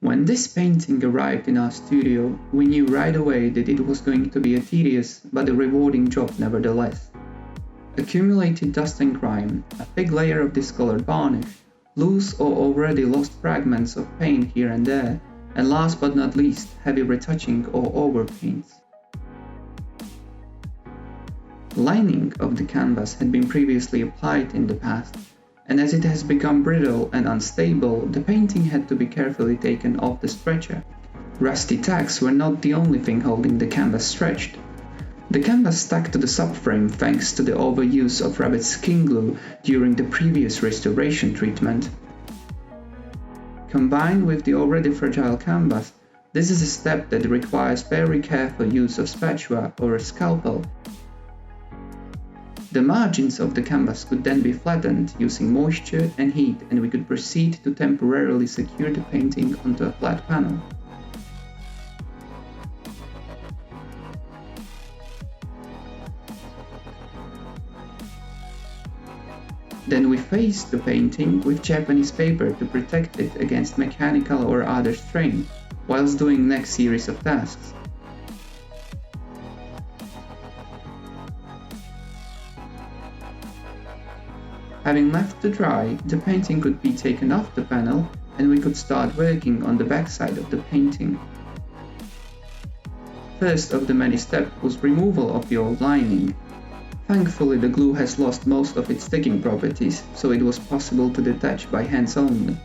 When this painting arrived in our studio, we knew right away that it was going to be a tedious but a rewarding job nevertheless. Accumulated dust and grime, a thick layer of discolored varnish, loose or already lost fragments of paint here and there, and last but not least, heavy retouching or overpaints. The lining of the canvas had been previously applied in the past, and as it has become brittle and unstable, the painting had to be carefully taken off the stretcher. Rusty tacks were not the only thing holding the canvas stretched. The canvas stuck to the subframe thanks to the overuse of rabbit skin glue during the previous restoration treatment. Combined with the already fragile canvas, this is a step that requires very careful use of spatula or a scalpel. The margins of the canvas could then be flattened using moisture and heat, and we could proceed to temporarily secure the painting onto a flat panel. Then we faced the painting with Japanese paper to protect it against mechanical or other strain, whilst doing next series of tasks. Having left to dry, the painting could be taken off the panel and we could start working on the backside of the painting. First of the many steps was removal of the old lining. Thankfully, the glue has lost most of its sticking properties, so it was possible to detach by hands only.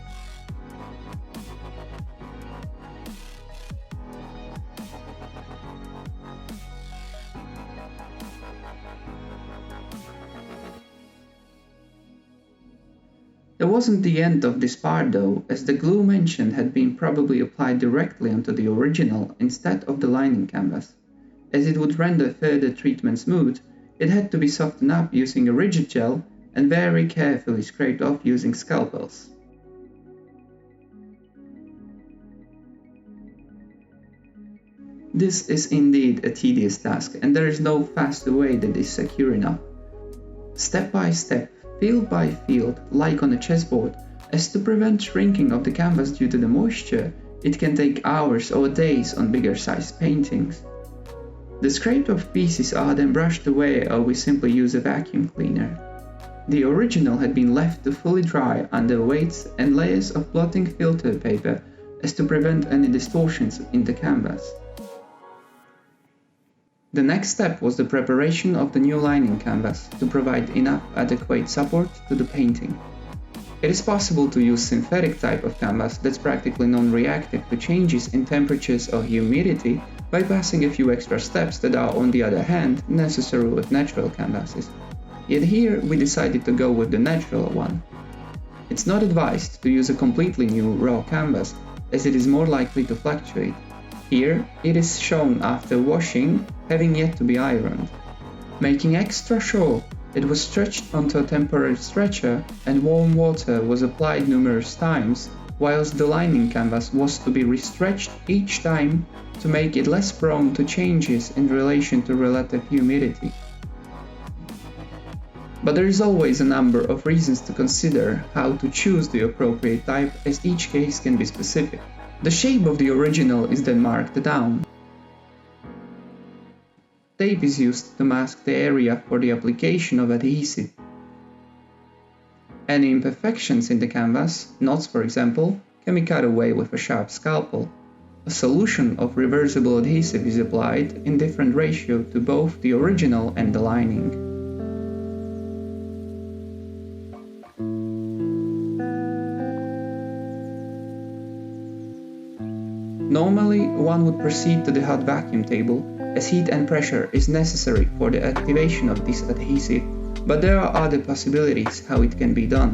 That wasn't the end of this part though, as the glue mentioned had been probably applied directly onto the original instead of the lining canvas. As it would render further treatment smooth, it had to be softened up using a rigid gel and very carefully scraped off using scalpels. This is indeed a tedious task, and there is no faster way that is secure enough. Step by step, field by field, like on a chessboard, as to prevent shrinking of the canvas due to the moisture, it can take hours or days on bigger sized paintings. The scraped off pieces are then brushed away or we simply use a vacuum cleaner. The original had been left to fully dry under weights and layers of blotting filter paper as to prevent any distortions in the canvas. The next step was the preparation of the new lining canvas to provide enough adequate support to the painting. It is possible to use synthetic type of canvas that's practically non-reactive to changes in temperatures or humidity, bypassing a few extra steps that are, on the other hand, necessary with natural canvases. Yet here we decided to go with the natural one. It's not advised to use a completely new raw canvas, as it is more likely to fluctuate. Here it is shown after washing, having yet to be ironed. Making extra sure, it was stretched onto a temporary stretcher and warm water was applied numerous times, whilst the lining canvas was to be restretched each time to make it less prone to changes in relation to relative humidity. But there is always a number of reasons to consider how to choose the appropriate type, as each case can be specific. The shape of the original is then marked down. Tape is used to mask the area for the application of adhesive. Any imperfections in the canvas, knots for example, can be cut away with a sharp scalpel. A solution of reversible adhesive is applied in different ratio to both the original and the lining. Normally, one would proceed to the hot vacuum table, as heat and pressure is necessary for the activation of this adhesive, but there are other possibilities how it can be done.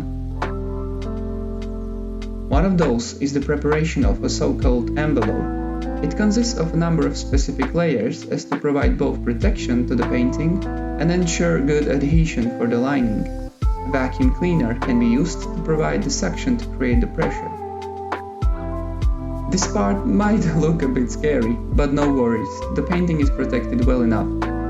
One of those is the preparation of a so-called envelope. It consists of a number of specific layers as to provide both protection to the painting and ensure good adhesion for the lining. A vacuum cleaner can be used to provide the suction to create the pressure. This part might look a bit scary, but no worries, the painting is protected well enough.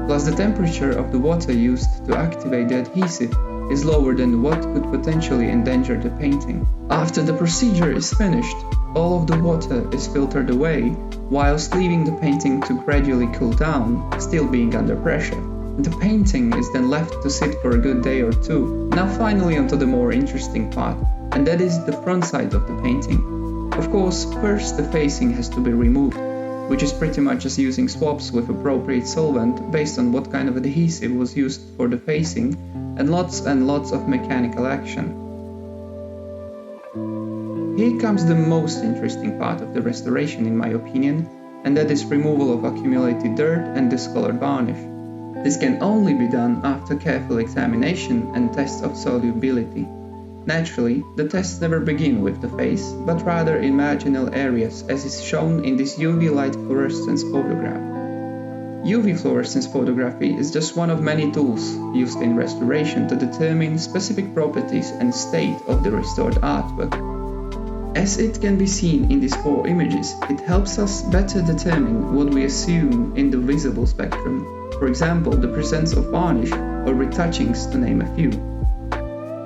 Plus the temperature of the water used to activate the adhesive is lower than what could potentially endanger the painting. After the procedure is finished, all of the water is filtered away, whilst leaving the painting to gradually cool down, still being under pressure. The painting is then left to sit for a good day or two. Now finally onto the more interesting part, and that is the front side of the painting. Of course, first the facing has to be removed, which is pretty much just using swabs with appropriate solvent based on what kind of adhesive was used for the facing, and lots of mechanical action. Here comes the most interesting part of the restoration in my opinion, and that is removal of accumulated dirt and discolored varnish. This can only be done after careful examination and tests of solubility. Naturally, the tests never begin with the face, but rather in marginal areas, as is shown in this UV light fluorescence photograph. UV fluorescence photography is just one of many tools used in restoration to determine specific properties and state of the restored artwork. As it can be seen in these 4 images, it helps us better determine what we assume in the visible spectrum, for example the presence of varnish or retouchings to name a few.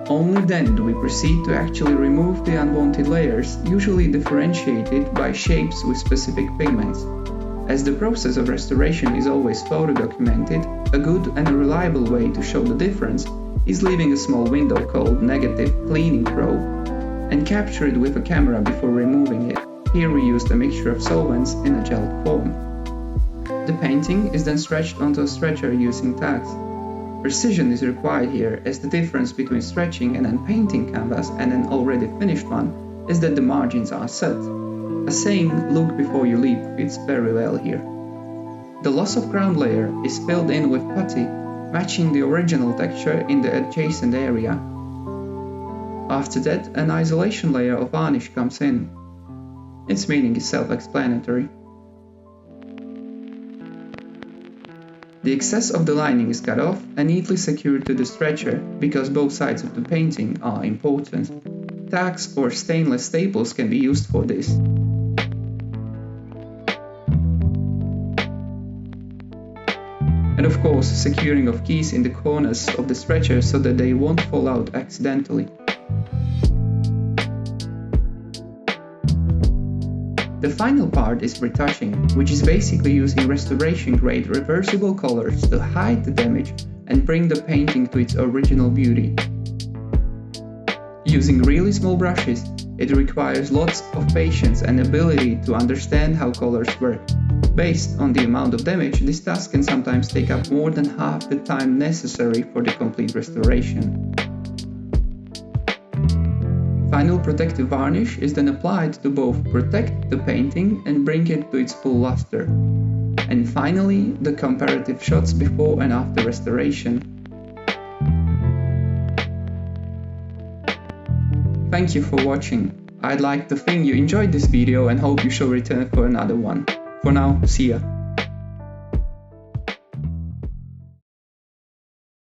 Only then do we proceed to actually remove the unwanted layers, usually differentiated by shapes with specific pigments. As the process of restoration is always photo documented, a good and reliable way to show the difference is leaving a small window called negative cleaning probe and capture it with a camera before removing it. Here we used a mixture of solvents in a gel form. The painting is then stretched onto a stretcher using tacks. Precision is required here, as the difference between stretching an unpainted canvas and an already finished one is that the margins are set. A saying, "look before you leap," fits very well here. The loss of ground layer is filled in with putty, matching the original texture in the adjacent area. After that, an isolation layer of varnish comes in. Its meaning is self-explanatory. The excess of the lining is cut off and neatly secured to the stretcher, because both sides of the painting are important. Tacks or stainless staples can be used for this. And of course, securing of keys in the corners of the stretcher so that they won't fall out accidentally. The final part is retouching, which is basically using restoration-grade reversible colors to hide the damage and bring the painting to its original beauty. Using really small brushes, it requires lots of patience and ability to understand how colors work. Based on the amount of damage, this task can sometimes take up more than half the time necessary for the complete restoration. Final protective varnish is then applied to both protect the painting and bring it to its full luster. And finally, the comparative shots before and after restoration. Thank you for watching. I'd like to think you enjoyed this video and hope you shall return for another one. For now, see ya.